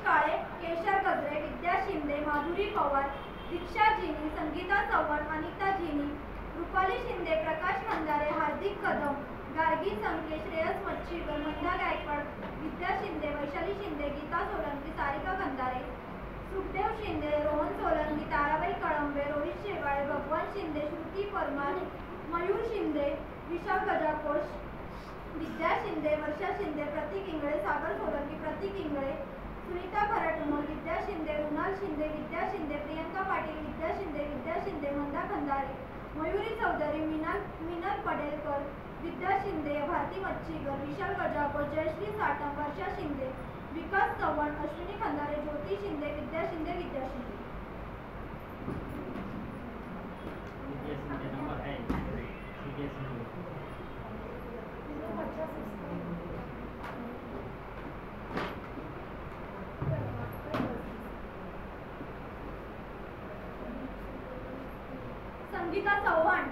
काळे, केशर गजरे, विद्या शिंदे, माधुरी पवार, दीक्षा जिनी, संगीता चव्हाण, अनिता जिनी, रुपाली शिंदे, प्रकाश खंदारे, हार्दिक कदम, गार्गी संके, श्रेयस मच्छीकर, मंदा गायकवाड, विद्या शिंदे, वैशाली शिंदे, गीता सोलंकी, सारिका खंदारे, सुखदेव शिंदे, रोहन सोलंकी, ताराबाई कळंबे, रोहित शेवाळे, भगवान शिंदे, श्रुती परमार, मयूर शिंदे, विशाल गजाकोश, विद्या शिंदे, वर्षा शिंदे, प्रतीक इंगळे, सागर सोलंकी, प्रतीक इंगळे, सुनीता खराटमोल, विद्या शिंदे, रुणाल शिंदे, विद्या शिंदे, प्रियंका पाटील, विद्या शिंदे, मंदा खंदारे, मयुरी चौधरी, मिनल पडेलकर, विद्या शिंदे, भारती मच्छीकर, विशाल गजाकोश, जयश्री साटम, वर्षा शिंदे, विकास चव्हाण, अश्विनी खंदारे, ज्योती शिंदे, विद्या शिंदे, विद्या शिंदे. संगीता चव्हाण.